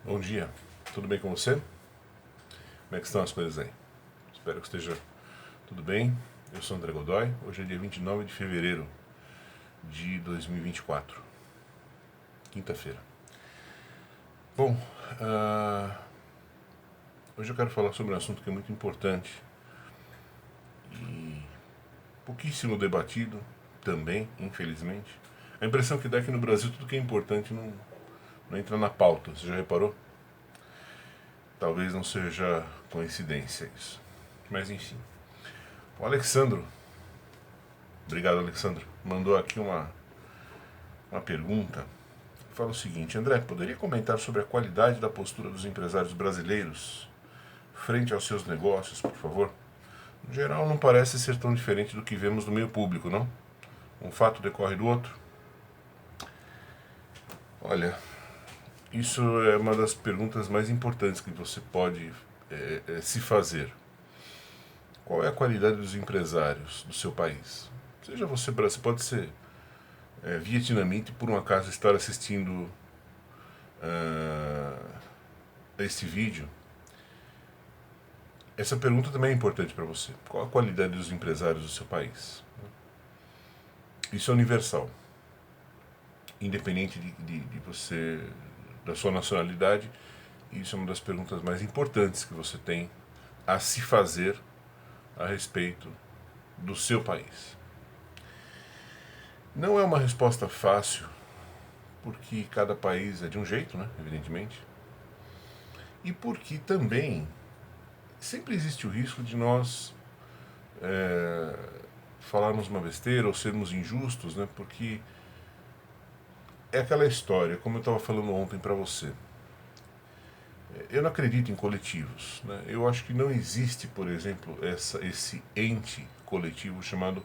Bom dia, tudo bem com você? Como é que estão as coisas aí? Espero que esteja tudo bem. Eu sou André Godoy, hoje é dia 29 de fevereiro de 2024, quinta-feira. Bom, hoje eu quero falar sobre um assunto que é muito importante e pouquíssimo debatido também, infelizmente. A impressão que dá é que no Brasil tudo que é importante não entra na pauta, você já reparou? Talvez não seja coincidência isso, mas enfim. O Alexandro, obrigado Alexandro, mandou aqui uma pergunta. Fala o seguinte: André, poderia comentar sobre a qualidade da postura dos empresários brasileiros frente aos seus negócios, por favor? No geral, não parece ser tão diferente do que vemos no meio público, não? Um fato decorre do outro. Olha, isso é uma das perguntas mais importantes que você pode se fazer. Qual é a qualidade dos empresários do seu país? Seja você pode ser vietnamita e por um acaso estar assistindo este vídeo. Essa pergunta também é importante para você. Qual a qualidade dos empresários do seu país? Isso é universal, independente de você, da sua nacionalidade. Isso é uma das perguntas mais importantes que você tem a se fazer a respeito do seu país. Não é uma resposta fácil, porque cada país é de um jeito, né? Evidentemente. E porque também sempre existe o risco de nós falarmos uma besteira ou sermos injustos, né? Porque é aquela história, como eu estava falando ontem para você. Eu não acredito em coletivos. Né? Eu acho que não existe, por exemplo, esse ente coletivo chamado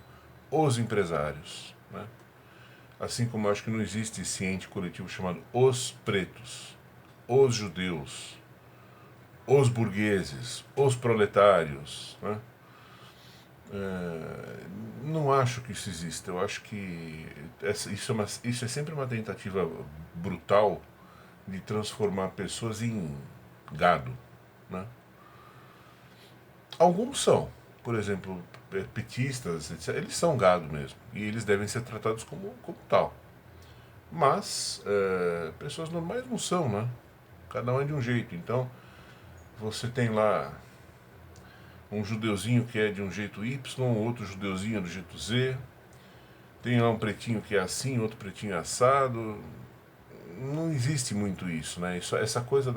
os empresários. Né? Assim como eu acho que não existe esse ente coletivo chamado os pretos, os judeus, os burgueses, os proletários. Né? Não acho que isso exista. Eu acho que isso é sempre uma tentativa brutal de transformar pessoas em gado. Né? Alguns são, por exemplo, petistas, etc., eles são gado mesmo. E eles devem ser tratados como tal. Mas pessoas normais não são, né? Cada um é de um jeito. Então, você tem lá um judeuzinho que é de um jeito Y, outro judeuzinho do jeito Z. Tem lá um pretinho que é assim, outro pretinho é assado. Não existe muito isso, né? Essa coisa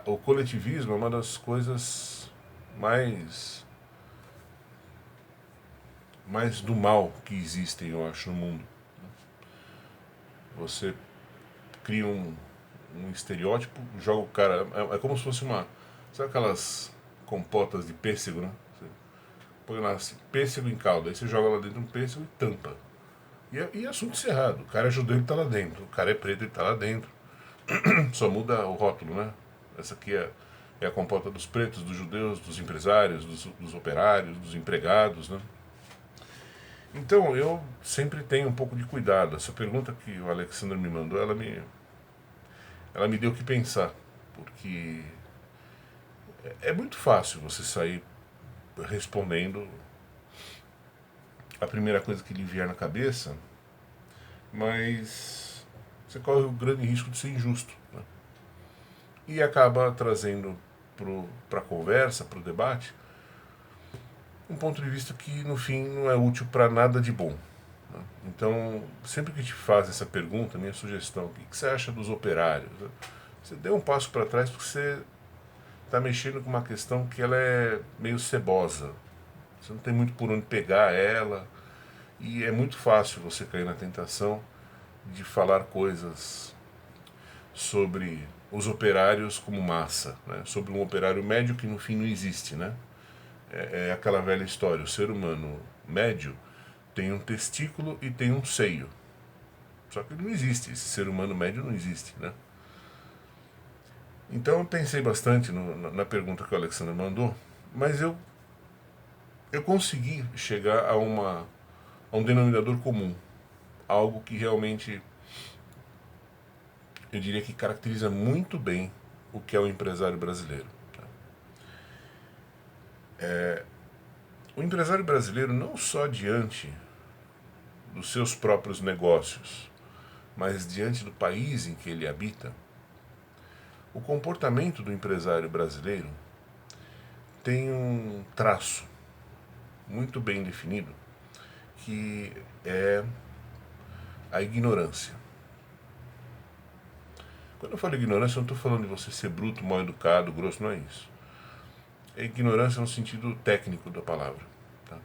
o coletivismo é uma das coisas mais do mal que existem, eu acho, no mundo. Você cria um estereótipo, joga o cara. É como se fosse uma. Sabe aquelas compotas de pêssego, né? Você põe lá assim, pêssego em calda, aí você joga lá dentro um pêssego e tampa. E assunto encerrado. O cara é judeu, ele tá lá dentro. O cara é preto, ele tá lá dentro. Só muda o rótulo, né? Essa aqui é a compota dos pretos, dos judeus, dos empresários, dos operários, dos empregados, né? Então, eu sempre tenho um pouco de cuidado. Essa pergunta que o Alexandre me mandou, ela me deu o que pensar. Porque é muito fácil você sair respondendo a primeira coisa que lhe vier na cabeça, mas você corre o grande risco de ser injusto. Né? E acaba trazendo para a conversa, para o debate, um ponto de vista que no fim não é útil para nada de bom. Né? Então, sempre que te faz essa pergunta, minha sugestão: o que você acha dos operários? Você dê um passo para trás porque você está mexendo com uma questão que ela é meio cebosa. Você não tem muito por onde pegar ela e é muito fácil você cair na tentação de falar coisas sobre os operários como massa, né? Sobre um operário médio que no fim não existe, né? É aquela velha história: o ser humano médio tem um testículo e tem um seio. Só que ele não existe, esse ser humano médio não existe, né? Então eu pensei bastante na pergunta que o Alexandre mandou, mas eu consegui chegar a um denominador comum, algo que realmente eu diria que caracteriza muito bem o que é o empresário brasileiro. O empresário brasileiro, não só diante dos seus próprios negócios, mas diante do país em que ele habita, o comportamento do empresário brasileiro tem um traço muito bem definido, que é a ignorância. Quando eu falo ignorância, eu não estou falando de você ser bruto, mal educado, grosso, não é isso. É ignorância no sentido técnico da palavra. Tá?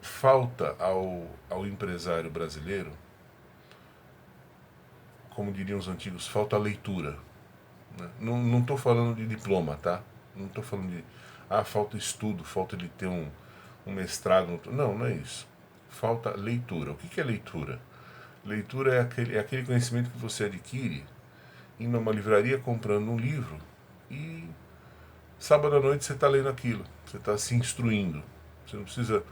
Falta ao empresário brasileiro, como diriam os antigos, falta leitura. Né? Não estou falando de diploma, tá? Não estou falando de falta estudo, falta de ter um mestrado. Não, não é isso. Falta leitura. O que é leitura? Leitura é aquele conhecimento que você adquire indo a uma livraria comprando um livro e sábado à noite você está lendo aquilo, você está se instruindo. Você não precisa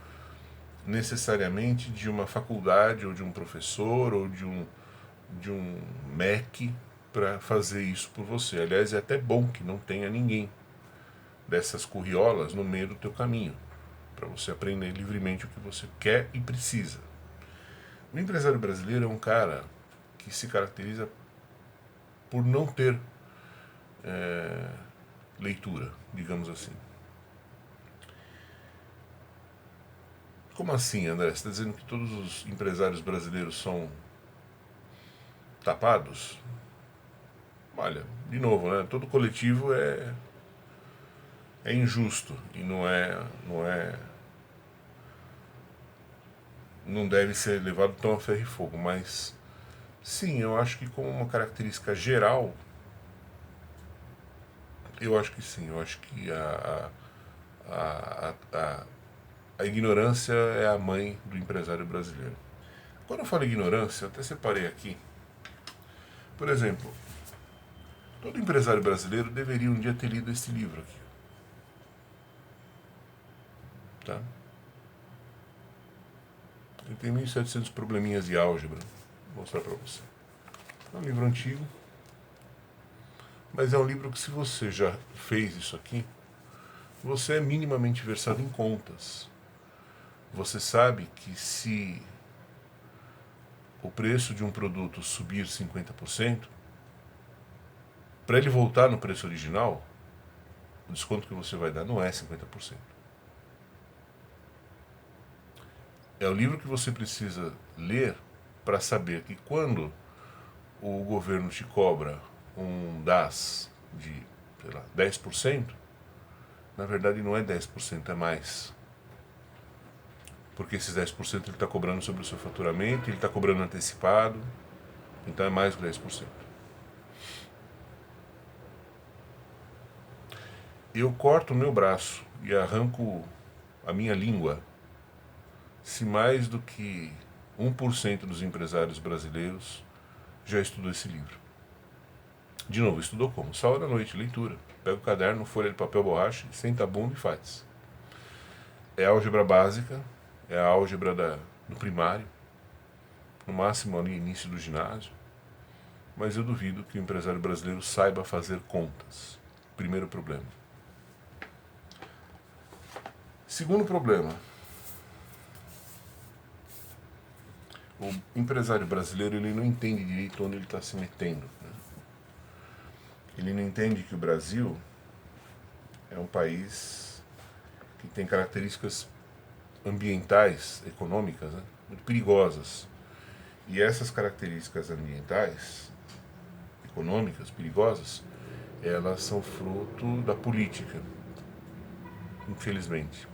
necessariamente de uma faculdade ou de um professor ou de um MEC para fazer isso por você. Aliás, é até bom que não tenha ninguém dessas curriolas no meio do teu caminho, para você aprender livremente o que você quer e precisa. O empresário brasileiro é um cara que se caracteriza por não ter leitura, digamos assim. Como assim, André? Você está dizendo que todos os empresários brasileiros são tapados? Olha, de novo, né? Todo coletivo é injusto e não deve ser levado tão a ferro e fogo, mas sim, eu acho que como uma característica geral, eu acho que sim, eu acho que a ignorância é a mãe do empresário brasileiro. Quando eu falo ignorância, eu até separei aqui. Por exemplo, todo empresário brasileiro deveria um dia ter lido esse livro aqui. Tá? Ele tem 1.700 probleminhas de álgebra. Vou mostrar para você. É um livro antigo, mas é um livro que, se você já fez isso aqui, você é minimamente versado em contas. Você sabe que se o preço de um produto subir 50%, para ele voltar no preço original, o desconto que você vai dar não é 50%. É o livro que você precisa ler para saber que quando o governo te cobra um DAS de, sei lá, 10%, na verdade não é 10%, é mais. Porque esses 10% ele está cobrando sobre o seu faturamento, ele está cobrando antecipado, então é mais que 10%. Eu corto o meu braço e arranco a minha língua se mais do que 1% dos empresários brasileiros já estudou esse livro. De novo, estudou como? Sábado à noite, leitura. Pega o caderno, folha de papel, borracha, senta a bunda e faz. É álgebra básica, é a álgebra do primário, no máximo ali início do ginásio, mas eu duvido que o empresário brasileiro saiba fazer contas. Primeiro problema. Segundo problema, o empresário brasileiro ele não entende direito onde ele está se metendo. Né? Ele não entende que o Brasil é um país que tem características ambientais, econômicas, né, muito perigosas. E essas características ambientais, econômicas, perigosas, elas são fruto da política, infelizmente.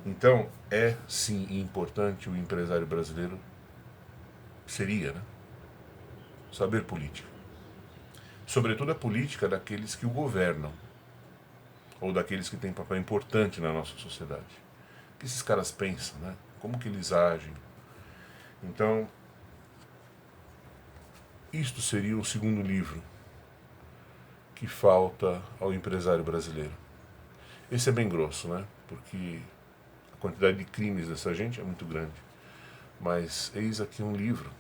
Então, é sim importante o empresário brasileiro, seria, né, saber política. Sobretudo a política daqueles que o governam, ou daqueles que têm papel importante na nossa sociedade. O que esses caras pensam, né? Como que eles agem? Então, isto seria o segundo livro que falta ao empresário brasileiro. Esse é bem grosso, né? Porque a quantidade de crimes dessa gente é muito grande. Mas eis aqui um livro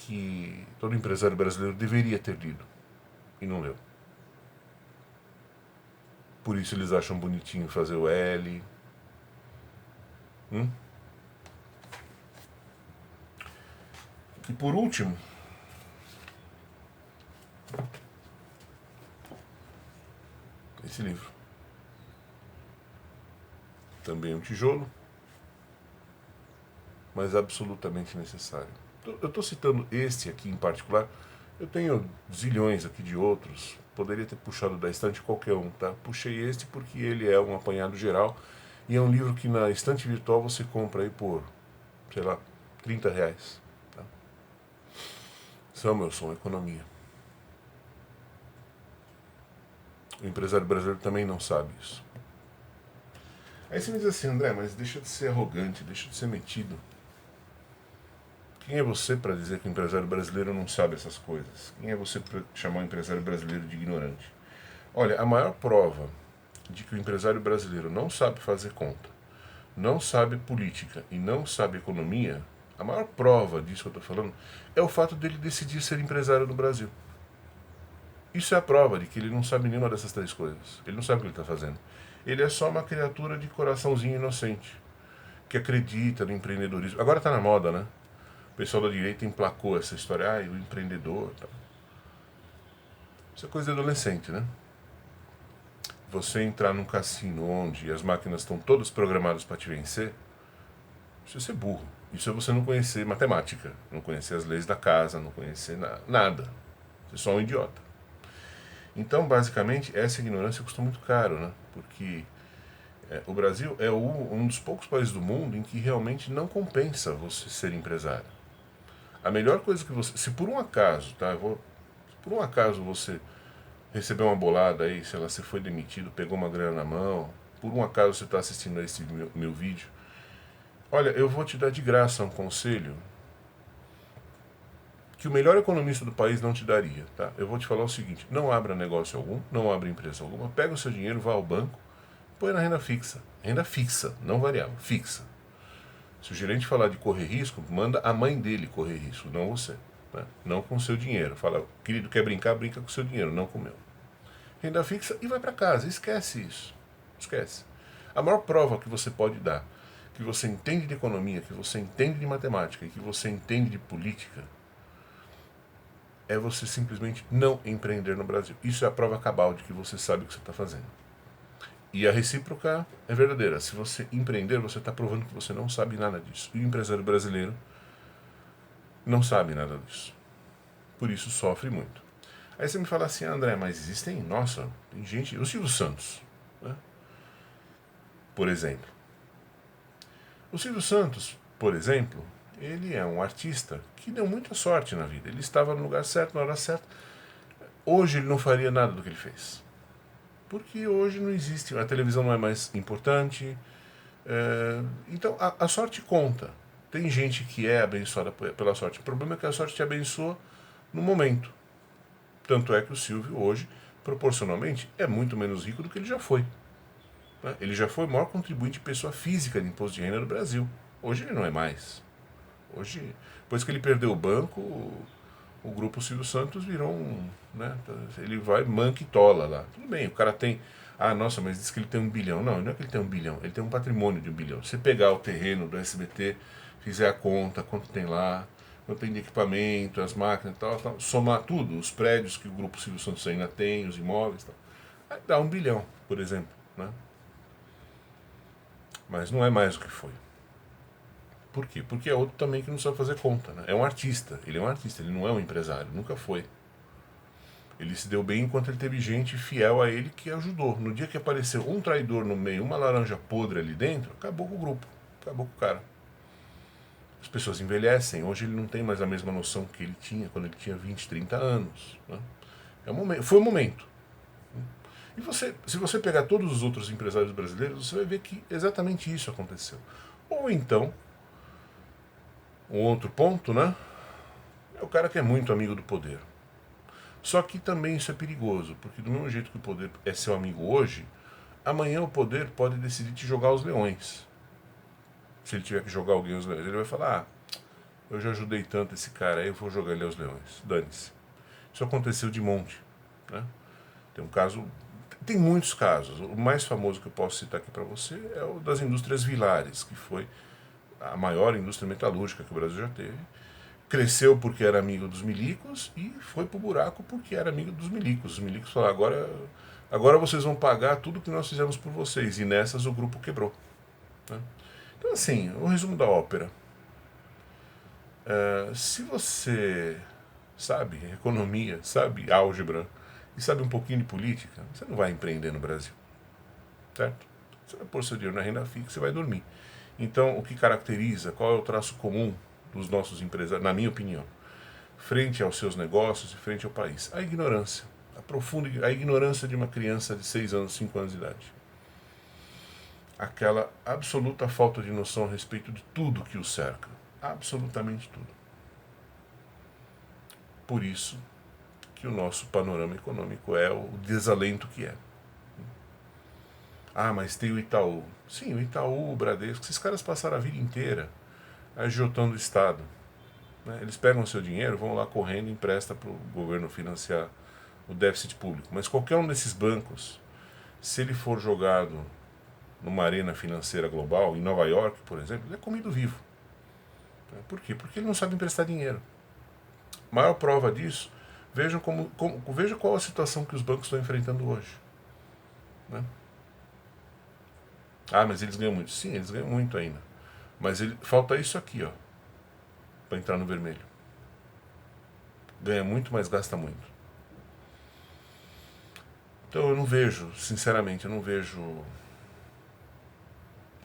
que todo empresário brasileiro deveria ter lido e não leu. Por isso eles acham bonitinho fazer o L. E por último, esse livro. Também um tijolo, mas absolutamente necessário. Eu estou citando este aqui em particular. Eu tenho zilhões aqui de outros. Poderia ter puxado da estante qualquer um, tá? Puxei este porque ele é um apanhado geral e é um livro que na estante virtual você compra aí por, sei lá, R$30. Tá? Samuelson, Economia. O empresário brasileiro também não sabe isso. Aí você me diz assim, André, mas deixa de ser arrogante, deixa de ser metido. Quem é você para dizer que o empresário brasileiro não sabe essas coisas? Quem é você para chamar o empresário brasileiro de ignorante? Olha, a maior prova de que o empresário brasileiro não sabe fazer conta, não sabe política e não sabe economia, a maior prova disso que eu estou falando é o fato dele decidir ser empresário no Brasil. Isso é a prova de que ele não sabe nenhuma dessas três coisas. Ele não sabe o que ele está fazendo. Ele é só uma criatura de coraçãozinho inocente, que acredita no empreendedorismo. Agora está na moda, né? O pessoal da direita emplacou essa história, o empreendedor. Tá. Isso é coisa de adolescente, né? Você entrar num cassino onde as máquinas estão todas programadas para te vencer, isso é ser burro. Isso é você não conhecer matemática, não conhecer as leis da casa, não conhecer nada. Você é só um idiota. Então, basicamente, essa ignorância custa muito caro, né? Porque o Brasil é um dos poucos países do mundo em que realmente não compensa você ser empresário. A melhor coisa que você... Se por um acaso, tá? Se por um acaso você recebeu uma bolada aí, sei lá, você foi demitido, pegou uma grana na mão, por um acaso você está assistindo a esse meu vídeo, olha, eu vou te dar de graça um conselho que o melhor economista do país não te daria, tá? Eu vou te falar o seguinte, não abra negócio algum, não abra empresa alguma, pega o seu dinheiro, vá ao banco, põe na renda fixa, não variável, fixa. Se o gerente falar de correr risco, manda a mãe dele correr risco, não você, né? Não com o seu dinheiro. Fala, querido, quer brincar, brinca com o seu dinheiro, não com o meu. Renda fixa e vai para casa, esquece isso, esquece. A maior prova que você pode dar que você entende de economia, que você entende de matemática e que você entende de política é você simplesmente não empreender no Brasil. Isso é a prova cabal de que você sabe o que você está fazendo. E a recíproca é verdadeira. Se você empreender, você está provando que você não sabe nada disso. E o empresário brasileiro não sabe nada disso. Por isso sofre muito. Aí você me fala assim, André, mas existem, nossa, tem gente... O Silvio Santos, né? Por exemplo. O Silvio Santos, por exemplo, ele é um artista que deu muita sorte na vida. Ele estava no lugar certo, na hora certa. Hoje ele não faria nada do que ele fez. Porque hoje não existe, a televisão não é mais importante. Então a sorte conta. Tem gente que é abençoada pela sorte. O problema é que a sorte te abençoa no momento. Tanto é que o Silvio hoje, proporcionalmente, é muito menos rico do que ele já foi. Ele já foi o maior contribuinte de pessoa física de imposto de renda do Brasil. Hoje ele não é mais. Hoje, depois que ele perdeu o banco, o grupo Silvio Santos virou um... Né, ele vai manca e tola lá. Tudo bem, o cara tem... Ah, nossa, mas diz que ele tem 1 bilhão. Não é que ele tem 1 bilhão. Ele tem um patrimônio de 1 bilhão. Se você pegar o terreno do SBT, fizer a conta, quanto tem lá, quanto tem de equipamento, as máquinas e tal, somar tudo, os prédios que o grupo Silvio Santos ainda tem, os imóveis e tal, aí dá 1 bilhão, por exemplo. Né? Mas não é mais o que foi. Por quê? Porque é outro também que não sabe fazer conta. Né? É um artista, ele não é um empresário, nunca foi. Ele se deu bem enquanto ele teve gente fiel a ele que ajudou. No dia que apareceu um traidor no meio, uma laranja podre ali dentro, acabou com o grupo, acabou com o cara. As pessoas envelhecem, hoje ele não tem mais a mesma noção que ele tinha quando ele tinha 20, 30 anos. Né? Foi o momento. E se você pegar todos os outros empresários brasileiros, você vai ver que exatamente isso aconteceu. Ou então, um outro ponto, né? É o cara que é muito amigo do poder. Só que também isso é perigoso, porque do mesmo jeito que o poder é seu amigo hoje, amanhã o poder pode decidir te jogar aos leões. Se ele tiver que jogar alguém aos leões, ele vai falar, eu já ajudei tanto esse cara aí, eu vou jogar ele aos leões. Dane-se. Isso aconteceu de monte, né? Tem um caso, tem muitos casos. O mais famoso que eu posso citar aqui para você é o das indústrias Vilares, que foi a maior indústria metalúrgica que o Brasil já teve. Cresceu porque era amigo dos milicos e foi pro buraco porque era amigo dos milicos. Os milicos falaram, agora vocês vão pagar tudo que nós fizemos por vocês. E nessas o grupo quebrou, né? Então assim, o resumo da ópera. Se você sabe economia, sabe álgebra e sabe um pouquinho de política, você não vai empreender no Brasil, certo? Você vai pôr seu dinheiro na renda fixa e vai dormir. Então, o que caracteriza, qual é o traço comum dos nossos empresários, na minha opinião, frente aos seus negócios e frente ao país? A ignorância. A ignorância de uma criança de 6 anos, 5 anos de idade. Aquela absoluta falta de noção a respeito de tudo que o cerca. Absolutamente tudo. Por isso que o nosso panorama econômico é o desalento que é. Ah, mas tem o Itaú. Sim, o Itaú, o Bradesco, esses caras passaram a vida inteira agiotando o Estado, né? Eles pegam o seu dinheiro, vão lá correndo e emprestam para o governo financiar o déficit público. Mas qualquer um desses bancos, se ele for jogado numa arena financeira global, em Nova York, por exemplo, ele é comido vivo. Por quê? Porque ele não sabe emprestar dinheiro. Maior prova disso, vejam veja qual a situação que os bancos estão enfrentando hoje, né? Ah, mas eles ganham muito. Sim, eles ganham muito ainda. Mas falta isso aqui, ó, para entrar no vermelho. Ganha muito, mas gasta muito. Então eu não vejo, sinceramente, eu não vejo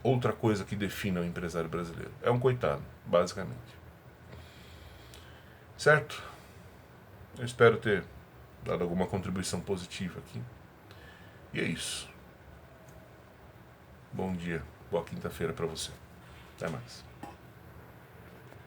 outra coisa que defina o empresário brasileiro. É um coitado, basicamente. Certo? Eu espero ter dado alguma contribuição positiva aqui. E é isso. Bom dia, boa quinta-feira para você. Até mais.